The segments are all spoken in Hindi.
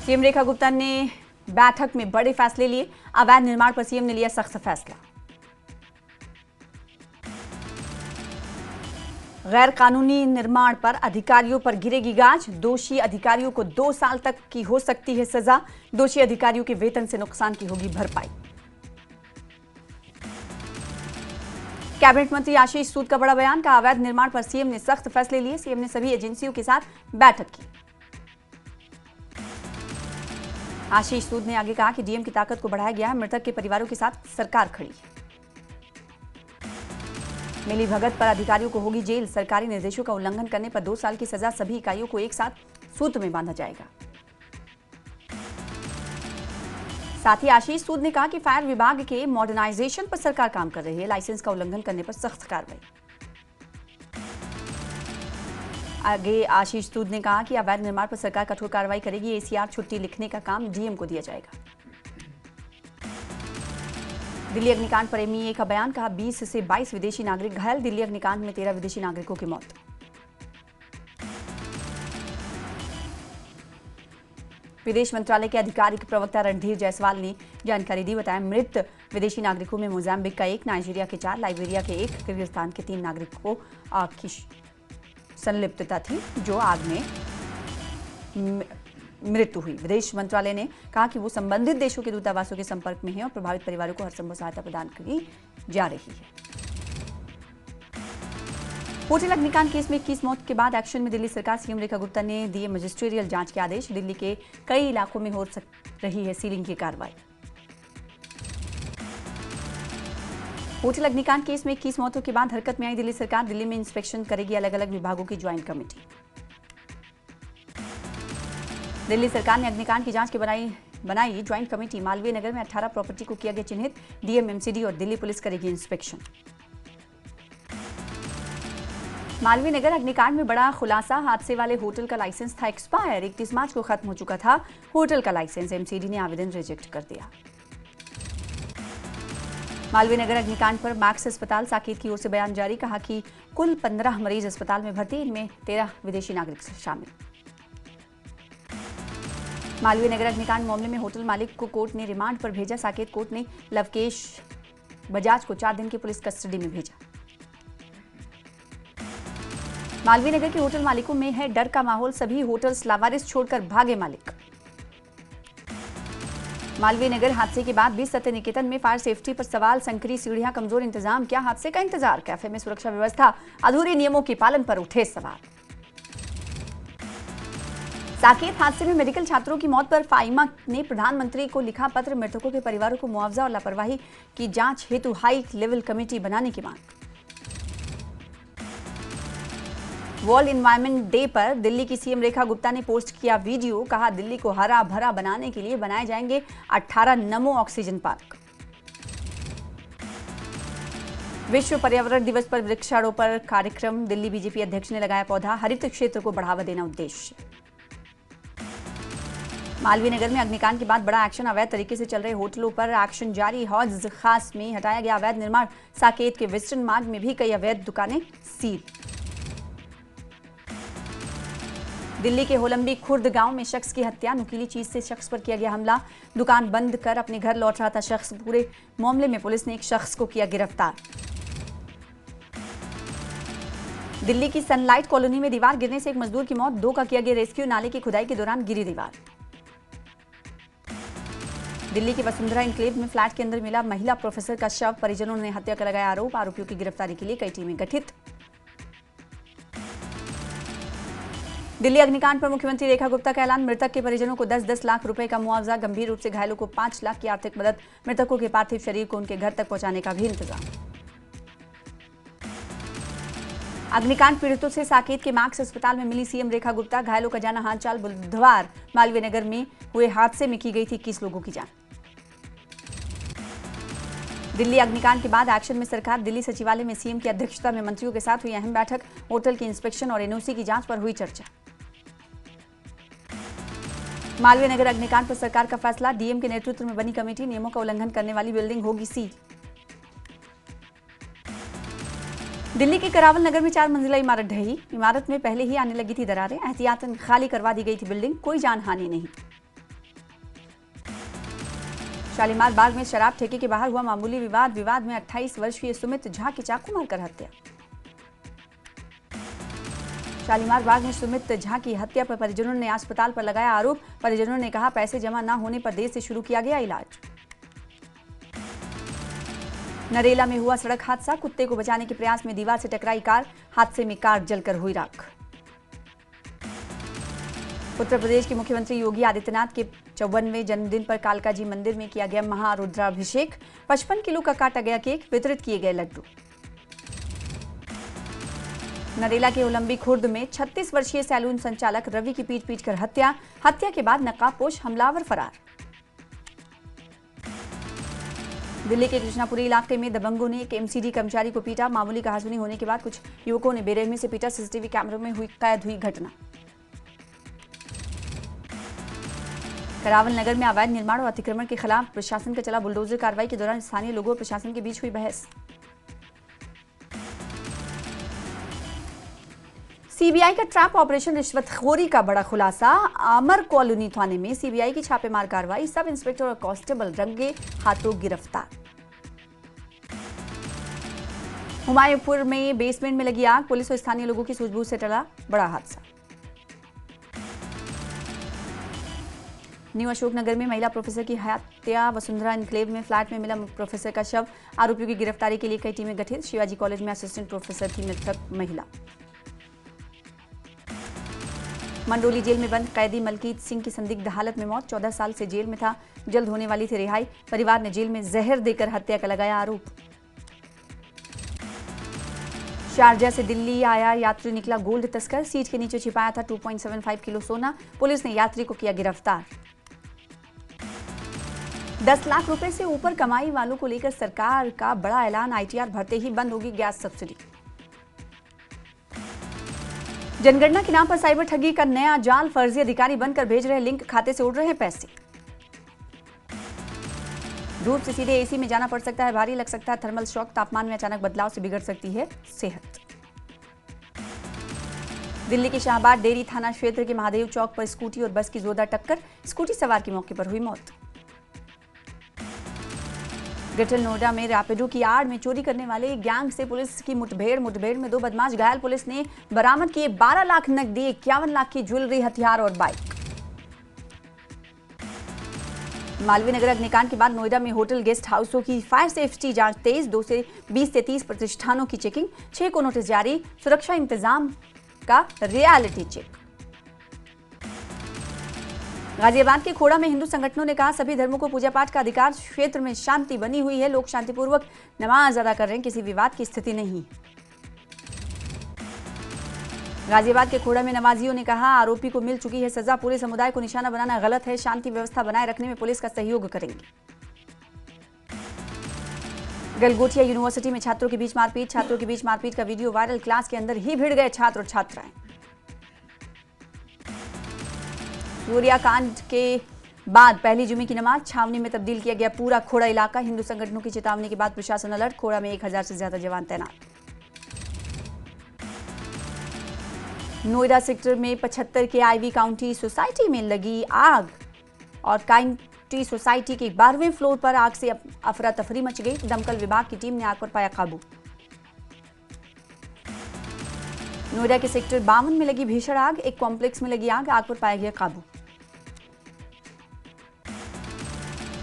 सीएम रेखा गुप्ता ने बैठक में बड़े फैसले लिए। अवैध निर्माण पर सीएम ने लिया सख्त फैसला। गैर कानूनी निर्माण पर अधिकारियों पर गिरेगी गाज। दोषी अधिकारियों को 2 साल तक की हो सकती है सजा। दोषी अधिकारियों के वेतन से नुकसान की होगी भरपाई। कैबिनेट मंत्री आशीष सूद का बड़ा बयान। का अवैध निर्माण पर सीएम ने सख्त फैसले लिए। सीएम ने सभी एजेंसियों के साथ बैठक की। आशीष सूद ने आगे कहा कि डीएम की ताकत को बढ़ाया गया है। मृतक के परिवारों के साथ सरकार खड़ी है। मिली भगत पर अधिकारियों को होगी जेल। सरकारी निर्देशों का उल्लंघन करने पर 2 साल की सजा। सभी इकाइयों को एक साथ सूत्र में बांधा जाएगा। साथ ही आशीष सूद ने कहा कि फायर विभाग के मॉडर्नाइजेशन पर सरकार काम कर रही है। लाइसेंस का उल्लंघन करने पर सख्त कार्रवाई। आगे आशीष सूद ने कहा कि अवैध निर्माण पर सरकार कठोर कार्रवाई करेगी। एसीआर छुट्टी लिखने का काम डीएम को दिया जाएगा। दिल्ली अग्निकांड पर एमईए का बयान। कहा 20 से 22 विदेशी नागरिक घायल। दिल्ली अग्निकांड में 13 विदेशी नागरिकों की मौत। विदेश मंत्रालय के आधिकारिक प्रवक्ता रणधीर जायसवाल ने जानकारी दी। बताया मृत विदेशी नागरिकों में मोजाम्बिक का 1, नाइजीरिया के 4, लाइबेरिया के 1, किर्गिस्तान के 3 नागरिकों की संलिप्तता थी जो आग में मृत्यु हुई। विदेश मंत्रालय ने कहा कि वो संबंधित देशों के दूतावासों के संपर्क में है और प्रभावित परिवारों को हर संभव सहायता प्रदान की जा रही है। होटल अग्निकांड केस में 21 मौत के बाद एक्शन में दिल्ली सरकार। सीएम रेखा गुप्ता ने दिए मजिस्ट्रियल जांच के आदेश। दिल्ली के कई इलाकों में हो रही है सीलिंग की कार्रवाई। होटल अग्निकांड केस में 21 मौतों के बाद हरकत में आई दिल्ली सरकार। दिल्ली में इंस्पेक्शन करेगी अलग अलग विभागों की ज्वाइंट कमेटी। दिल्ली सरकार ने अग्निकांड की जांच की बनाई ज्वाइंट कमेटी। मालवीय नगर में 18 प्रॉपर्टी को किया गया चिन्हित। डीएम, एमसीडी और दिल्ली पुलिस करेगी इंस्पेक्शन। मालवीय नगर अग्निकांड में बड़ा खुलासा। हादसे वाले होटल का लाइसेंस था एक्सपायर। 31 मार्च को खत्म हो चुका था होटल का लाइसेंस। एमसीडी ने आवेदन रिजेक्ट कर दिया। मालवीय नगर अग्निकांड पर मैक्स अस्पताल साकेत की ओर से बयान जारी। कहा कि कुल 15 मरीज अस्पताल में भर्ती। इनमें 13 विदेशी नागरिक शामिल। मालवीय नगर अग्निकांड मामले में होटल मालिक को कोर्ट ने रिमांड पर भेजा। साकेत कोर्ट ने लवकेश बजाज को 4 दिन की पुलिस कस्टडी में भेजा। मालवीय नगर के होटल मालिकों में है डर का माहौल। सभी होटल्स लावारिस छोड़कर भागे मालिक। मालवीय नगर हादसे के बाद 20 सत्य निकेतन में फायर सेफ्टी पर सवाल। संकरी सीढ़ियां, कमजोर इंतजाम, क्या हादसे का इंतजार। कैफे में सुरक्षा व्यवस्था, अधूरे नियमों के पालन पर उठे सवाल। साकेत हादसे में मेडिकल छात्रों की मौत पर फाइमा ने प्रधानमंत्री को लिखा पत्र। मृतकों के परिवारों को मुआवजा और लापरवाही की जांच हेतु हाई लेवल कमेटी बनाने की मांग। वर्ल्ड एनवायरनमेंट डे पर दिल्ली की सीएम रेखा गुप्ता ने पोस्ट किया वीडियो। कहा दिल्ली को हरा भरा बनाने के लिए बनाए जाएंगे 18 नमो ऑक्सीजन पार्क। विश्व पर्यावरण दिवस पर वृक्षारोपण कार्यक्रम। दिल्ली बीजेपी अध्यक्ष ने लगाया पौधा। हरित क्षेत्र को बढ़ावा देना उद्देश्य। मालवीय नगर में अग्निकांड के बाद बड़ा एक्शन। अवैध तरीके से चल रहे होटलों पर एक्शन जारी। हौज खास में हटाया गया अवैध निर्माण। साकेत के वेस्टर्न मार्ग में भी कई अवैध दुकानें सील। दिल्ली के होलंबी खुर्द गांव में शख्स की हत्या। नुकीली चीज से शख्स पर किया गया हमला। दुकान बंद कर अपने घर लौट रहा था शख्स। पूरे मामले में पुलिस ने एक शख्स को किया गिरफ्तार। दिल्ली की सनलाइट कॉलोनी में दीवार गिरने से एक मजदूर की मौत। 2 का किया गया रेस्क्यू। नाले की खुदाई के दौरान गिरी दीवार। दिल्ली के वसुंधरा एन्क्लेव में फ्लैट के अंदर मिला महिला प्रोफेसर का शव। परिजनों ने हत्या का लगाया आरोप। आरोपियों की गिरफ्तारी के लिए कई टीमें गठित। दिल्ली अग्निकांड पर मुख्यमंत्री रेखा गुप्ता का ऐलान। मृतक के परिजनों को 10-10 लाख रुपए का मुआवजा। गंभीर रूप से घायलों को 5 लाख की आर्थिक मदद। मृतकों के पार्थिव शरीर को उनके घर तक पहुंचाने का भी इंतजाम। अग्निकांड पीड़ितों से साकेत के मैक्स अस्पताल में मिली सीएम रेखा गुप्ता। घायलों का जाना हालचाल। बुधवार मालवीय नगर में हुए हादसे में की गई थी 21 लोगों की जान। दिल्ली अग्निकांड के बाद एक्शन में सरकार। दिल्ली सचिवालय में सीएम की अध्यक्षता में मंत्रियों के साथ हुई अहम बैठक। होटल की इंस्पेक्शन और एनओसी की जांच पर हुई चर्चा। मालवीय नगर अग्निकांड पर सरकार का फैसला। डीएम के नेतृत्व में बनी कमेटी। नियमों का उल्लंघन करने वाली बिल्डिंग होगी सील। दिल्ली के करावल नगर में 4 मंजिला इमारत ढही। इमारत में पहले ही आने लगी थी दरारें। एहतियातन खाली करवा दी गई थी बिल्डिंग। कोई जानहानि नहीं। शालीमार बाग में शराब ठेके के बाहर हुआ मामूली विवाद में 28 वर्षीय सुमित झा की चाकू मारकर हत्या। शालीमार बाग में सुमित झा की हत्या पर परिजनों ने अस्पताल पर लगाया आरोप। परिजनों ने कहा, पैसे जमा न होने पर देर से शुरू किया गया इलाज। नरेला में हुआ सड़क हादसा, कुत्ते को बचाने के प्रयास में दीवार से टकराई कार, हादसे में कार जलकर हुई राख। उत्तर प्रदेश के मुख्यमंत्री योगी आदित्यनाथ के 54वें जन्मदिन पर कालका जी मंदिर में किया गया महारुद्राभिषेक। 55 किलो का काटा गया केक, वितरित किए गए लड्डू। नरेला के ओलंबी खुर्द में 36 वर्षीय सैलून संचालक रवि की पीट कर हत्या के बाद नकाबपोश हमलावर फरार। दिल्ली के कृष्णापुरी इलाके में दबंगों ने एक एमसीडी कर्मचारी को पीटा। मामूली कहासुनी होने के बाद कुछ युवकों ने बेरहमी से पीटा। सीसीटीवी कैमरों में कैद हुई घटना। करावल नगर में अवैध निर्माण और अतिक्रमण के खिलाफ प्रशासन का चला बुलडोजर कार्रवाई के दौरान स्थानीय लोगों और प्रशासन के बीच हुई बहस। सीबीआई का ट्रैप ऑपरेशन रिश्वतखोरी का बड़ा खुलासा। आमर कॉलोनी थाने में सीबीआई की छापेमार कार्रवाई, सब इंस्पेक्टर और कांस्टेबल रंगे हाथों गिरफ्तार। हुमायूंपुर में बेसमेंट में लगी आग, पुलिस और स्थानीय लोगों की सूझबूझ से टला बड़ा हादसा। न्यू अशोकनगर में महिला प्रोफेसर की हत्या, वसुंधरा एनक्लेव में फ्लैट में मिला प्रोफेसर का शव। आरोपियों की गिरफ्तारी के लिए कई टीमें गठित। शिवाजी कॉलेज में असिस्टेंट प्रोफेसर थी मृतक महिला। मंडोली जेल में बंद कैदी मलकीत सिंह की संदिग्ध हालत में मौत। 14 साल से जेल में था, जल्द होने वाली थी रिहाई। परिवार ने जेल में जहर देकर हत्या का लगाया आरोप। शारजा से दिल्ली आया यात्री निकला गोल्ड तस्कर, सीट के नीचे छिपाया था 2.75 किलो सोना। पुलिस ने यात्री को किया गिरफ्तार। 10 लाख रुपए से ऊपर कमाई वालों को लेकर सरकार का बड़ा ऐलान। आईटीआर भरते ही बंद होगी गैस सब्सिडी। जनगणना के नाम पर साइबर ठगी का नया जाल, फर्जी अधिकारी बनकर भेज रहे लिंक, खाते से उड़ रहे हैं पैसे। धूप से सीधे एसी में जाना पड़ सकता है, भारी लग सकता है थर्मल शॉक। तापमान में अचानक बदलाव से बिगड़ सकती है सेहत। दिल्ली के शाहबाद डेरी थाना क्षेत्र के महादेव चौक पर स्कूटी और बस की जोरदार टक्कर, स्कूटी सवार की मौके पर हुई मौत। ग्रेटर नोएडा में रैपिडो की आड़ में चोरी करने वाले गैंग से पुलिस की मुठभेड़ में 2 बदमाश घायल। पुलिस ने बरामद किए 12 लाख नकदी, 51 लाख की ज्वेलरी, हथियार और बाइक। मालवीय नगर अग्निकांड के बाद नोएडा में होटल गेस्ट हाउसों की फायर सेफ्टी जांच तेज। 20 से 30 प्रतिष्ठानों की चेकिंग, 6 को नोटिस जारी। सुरक्षा इंतजाम का रियलिटी चेक। गाजियाबाद के खोड़ा में हिंदू संगठनों ने कहा, सभी धर्मों को पूजा पाठ का अधिकार, क्षेत्र में शांति बनी हुई है, लोग शांतिपूर्वक नमाज अदा कर रहे हैं, किसी विवाद की स्थिति नहीं। गाजियाबाद के खोड़ा में नमाजियों ने कहा, आरोपी को मिल चुकी है सजा, पूरे समुदाय को निशाना बनाना गलत है, शांति व्यवस्था बनाए रखने में पुलिस का सहयोग करेंगे। गलगोटिया यूनिवर्सिटी में छात्रों के बीच मारपीट का वीडियो वायरल, क्लास के अंदर ही भिड़ गए छात्र और छात्राएं। सूर्याकांड के बाद पहली जुमे की नमाज, छावनी में तब्दील किया गया पूरा खोड़ा इलाका। हिंदू संगठनों की चेतावनी के बाद प्रशासन अलर्ट, खोड़ा में 1000 से ज्यादा जवान तैनात। नोएडा सेक्टर में 75 के आईवी काउंटी सोसाइटी में लगी आग और काउंटी सोसाइटी के 12वें फ्लोर पर आग से अफरा तफरी मच गई। दमकल विभाग की टीम ने आग पर पाया काबू। नोएडा के सेक्टर 52 में लगी भीषण आग, एक कॉम्प्लेक्स में लगी आग पर पाया गया काबू।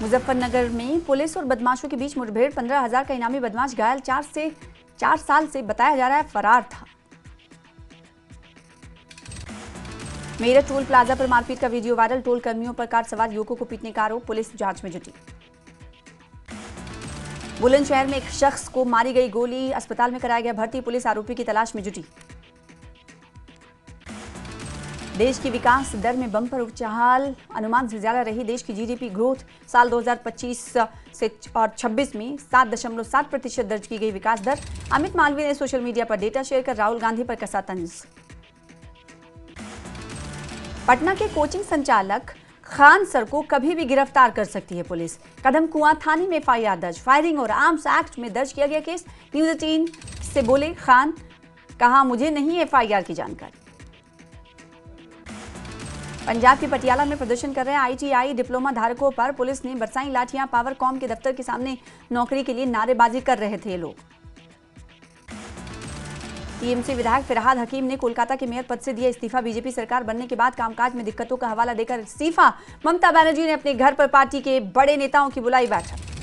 मुजफ्फरनगर में पुलिस और बदमाशों के बीच मुठभेड़, 15,000 का इनामी बदमाश घायल, 4 साल से बताया जा रहा है फरार था। मेरठ टोल प्लाजा पर मारपीट का वीडियो वायरल, टोल कर्मियों पर कार सवार युवकों को पीटने का आरोप, पुलिस जांच में जुटी। बुलंदशहर में एक शख्स को मारी गई गोली, अस्पताल में कराया गया भर्ती, पुलिस आरोपी की तलाश में जुटी। देश की विकास दर में बम्पर उछाल, अनुमान से ज्यादा रही देश की जीडीपी ग्रोथ। साल 2025 से और 26 में 7.7% दर्ज की गई विकास दर। अमित मालवीय ने सोशल मीडिया पर डेटा शेयर कर राहुल गांधी पर कसा तंज। पटना के कोचिंग संचालक खान सर को कभी भी गिरफ्तार कर सकती है पुलिस, कदम कुआं थाने में एफआईआर दर्ज। फायरिंग और आर्म्स एक्ट में दर्ज किया गया केस। न्यूज 18 से बोले खान, कहा मुझे नहीं एफआईआर की जानकारी। पंजाब के पटियाला में प्रदर्शन कर रहे आईटीआई डिप्लोमा धारकों पर पुलिस ने बरसाई लाठियां। पावरकॉम के दफ्तर के सामने नौकरी के लिए नारेबाजी कर रहे थे ये लोग। टीएमसी विधायक फिरहाद हकीम ने कोलकाता के मेयर पद से दिया इस्तीफा। बीजेपी सरकार बनने के बाद कामकाज में दिक्कतों का हवाला देकर इस्तीफा। ममता बनर्जी ने अपने घर पर पार्टी के बड़े नेताओं की बुलाई बैठक।